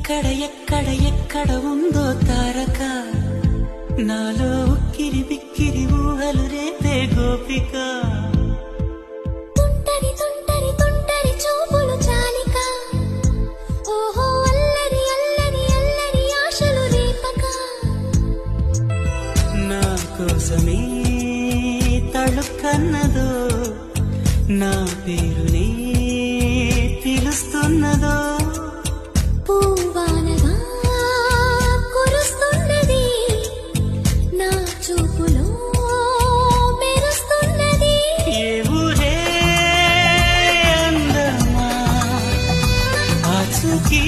ఎక్కడ ఎక్కడ ఎక్కడ ఉందో తారక నాలో ఉక్కిరి బిక్కిరి ఊహలు రేపే గోపిక తుంటరి తుంటరి తుంటరి చూపులు చాలిక ఓహో అల్లరి అల్లరి అల్లరి ఆశలు రేపక నా కోసమే తళుక్కన్నదో నా పేరునే పిలుస్తున్నదో పూవానగా కురుస్తున్నది నా చూపులో మెరుస్తున్నది ఏ ఊరే అందమా ఆచూకీ